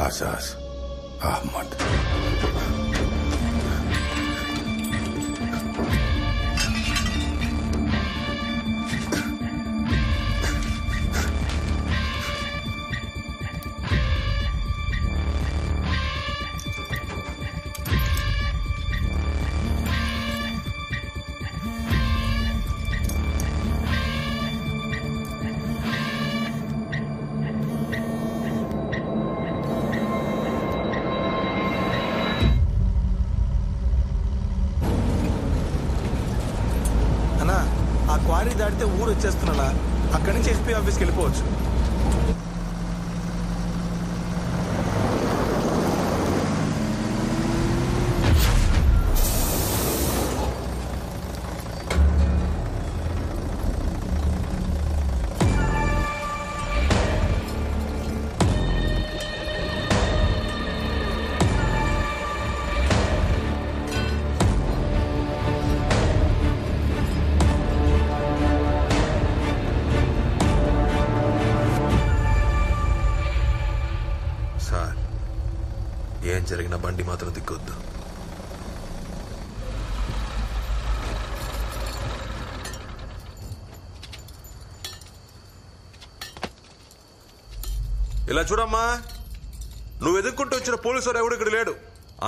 Ajaz Ahmed. Quarry దాటితే ఊరు వచ్చేస్తున్నా. అక్కడి నుంచి ఎస్పీ ఆఫీస్కి వెళ్ళిపోవచ్చు. ఏం జరిగిన బండి మాత్రం దిగ్గొద్దు. ఇలా చూడమ్మా, నువ్వు ఎదుర్కొంటూ వచ్చిన పోలీసు వాడు ఎవడు ఇక్కడ లేడు.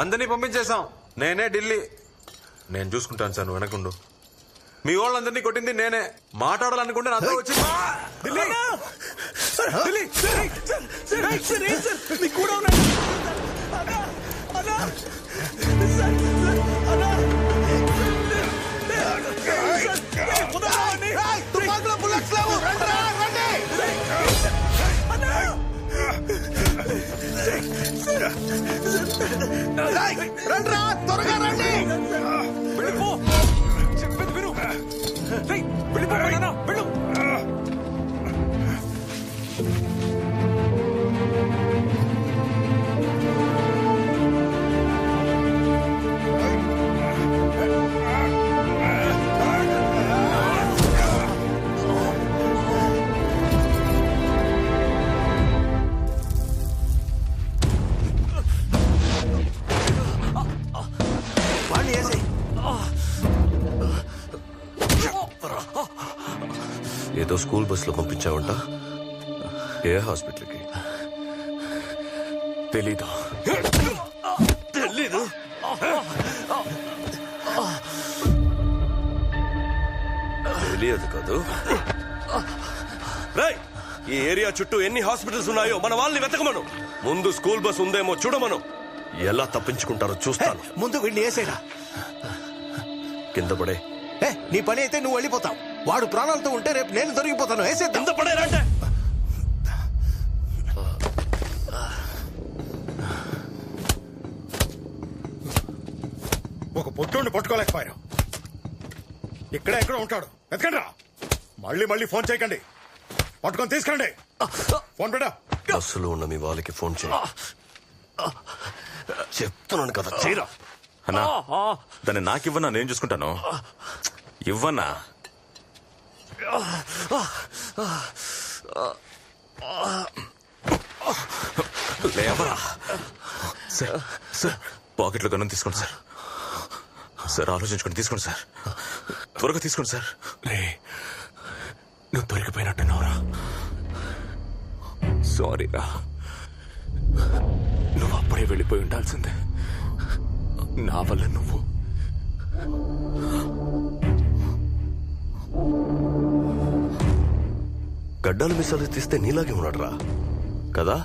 అందరినీ పంపించేశాం. నేనే ఢిల్లీ. నేను చూసుకుంటాను సార్, నువ్వు వెనకుండు. మీ వాళ్ళందరినీ కొట్టింది నేనే. మాట్లాడాలనుకుంటే నాతో వచ్చి త్వరగా రండి. వెళ్ళిపో, చెప్పేది విను. వెళ్ళిపో, వెళ్ళు. ఏదో స్కూల్ బస్సులో పంపించావంట. ఏ హాస్పిటల్కి? తెలీదు. తెలియదు కాదు. ఈ ఏరియా చుట్టూ ఎన్ని హాస్పిటల్స్ ఉన్నాయో మన వాళ్ళని వెతకమను. ముందు స్కూల్ బస్ ఉందేమో చూడమను. ఎలా తప్పించుకుంటారో చూస్తాను. ముందు వీడిని వేసేరా. కింద పడే. నీ పని అయితే నువ్వు వెళ్ళిపోతావు. వాడు ప్రాణాలతో ఉంటే రేపు నేను దొరికిపోతాను. వేసే కింద పడేరంటే ఒక పొద్దుండి పట్టుకోలేకపోయారు. ఇక్కడే ఎక్కడో ఉంటాడు. వెతకండి రా. మళ్ళీ ఫోన్ చేయకండి. పట్టుకొని తీసుకురండి. ఫోన్ పెట్టా. బస్సులో ఉన్న మీ వాళ్ళకి ఫోన్ చేయ. చెప్తున్నాను కదా, చేయరా. అన్నా, దాన్ని నాకివ్వనా? నేను చూసుకుంటాను. ఇవ్వనా? లేవరా. సార్ పాకెట్లో గన్నం తీసుకోండి సార్. సార్ ఆలోచించుకోండి, తీసుకోండి సార్. త్వరగా తీసుకోండి సార్. నువ్వు దొరికిపోయినట్టున్నావురా. సారీరా, నువ్వు అప్పుడే వెళ్ళిపోయి ఉండాల్సిందే. నా వల్ల నువ్వు గడ్డాలు మిసాలు తీస్తే నీలాగే ఉన్నాడు రా కదా.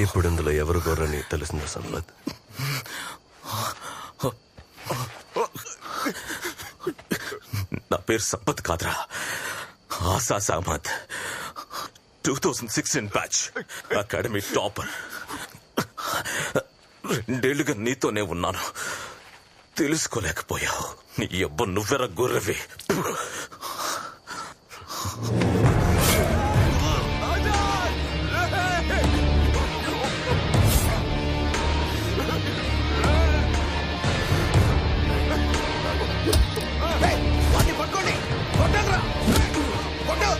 ఇప్పుడు ఇందులో ఎవరు గొర్రని తెలిసిందా సంపత్? నా పేరు సంపత్ కాదురా, ఆసాస్ అహ్మద్. 2016 batch, academy topper. 2 నీతోనే ఉన్నాను, తెలుసుకోలేకపోయావు. నీ అబ్బ నువ్వెర గొర్రెవి. వాడిని పట్టుకోండి, కొట్టండిరా, కొట్టు.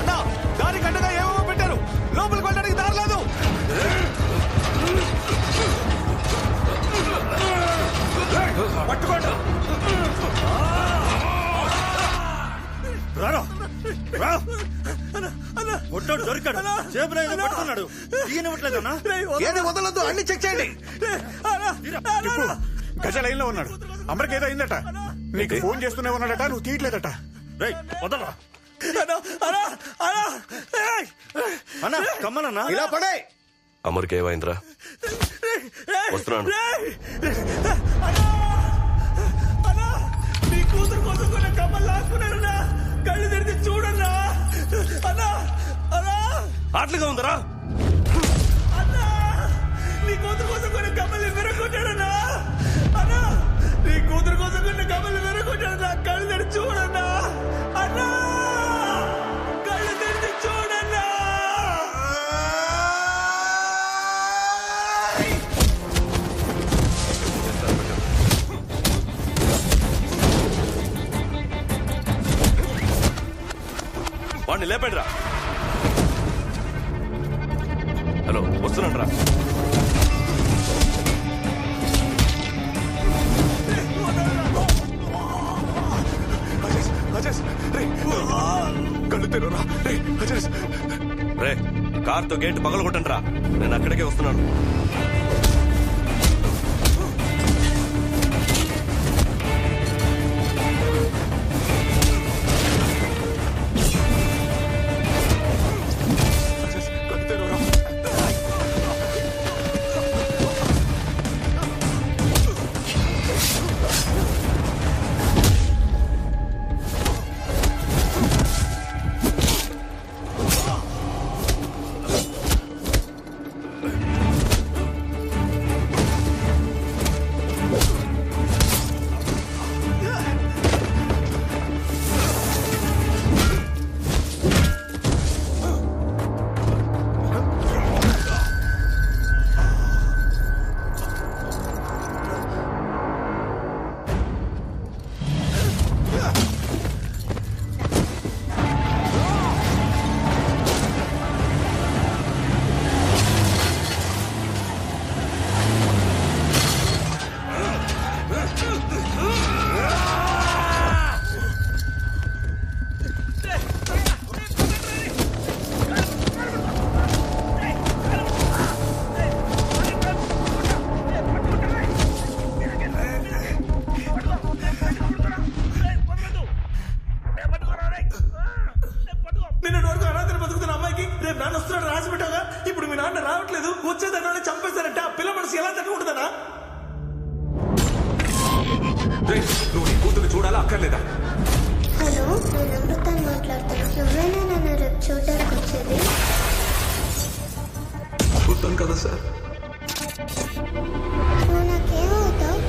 అన్నా, దారి కట్టగా ఏమో పెట్టారు, లోపలికి వెళ్ళడానికి దారి లేదు. పట్టుకోండి. రారా, రా. కొట్టాడు, దొరికాడు, చేపలు ఏదో పట్టుకున్నాడు. తీయనివ్వట్లేదన్నా. ఏది వదలొద్దు, అన్ని చెక్ చేయండి. తిప్పు. గజ లైన్ లో ఉన్నాడు. అమరికి ఏదో అయిందట, నీకు ఫోన్ చేస్తూనే ఉన్నాడట, నువ్వు తీయట్లేదట. రేయ్ వదలరా అన్నా, కమ్మనన్నా. ఇలా పడే. అమర్కి ఏమైందిరా? వస్తున్నాను. నీ కూతురు కోసం కొన్ని కమ్మలు లాక్కున్నారన్నా, కళ్ళు తెరిచి చూడన్నా. అన్నా అన్నా ఆటలుగా ఉందరా? అన్నా, నీ కూతురు కోసం కొన్ని కమ్మలు విరగొట్టాడన్నా. అన్నా, నీ కూతురు కోసం కొన్ని కమ్మలు విరగొట్టాడన్నా, కళ్ళు తెరిచి చూడన్నా. అన్నా, కళ్ళు తెరిచి చూడన్నా. వాడిని లేపండి రా. హలో, వస్తున్నాను రా. కళ్ళు తెరురా. రే, కార్తో గేట్ పగలగొట్టండి రా. నేను అక్కడికే వస్తున్నాను. నిన్నటి వరకు అనాథని బతుకుతున్న అమ్మాయికి రేపు నాన్న వస్తున్నాడు రాసి పెట్టాగా. ఇప్పుడు మీ నాన్న రావట్లేదు, వచ్చేదన్నా చంపేస్తారంటే ఆ పిల్ల మనసు ఎలా తట్టుకుంటుందన్నా? నువ్వు నీ కూతురు చూడాలా అక్కర్లేదా? హలో, నేను అమృతాన్ని మాట్లాడుతున్నా. నువ్వేనా నన్ను రేపు చూడడానికి వచ్చేది? చూద్దాం కదా సార్. నువ్వు నాకేమవుతావు?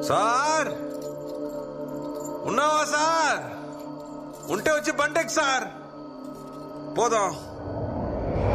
సార్ ఉన్నావా సార్? ఉంటే వచ్చి బండెక్ సార్, పోదాం.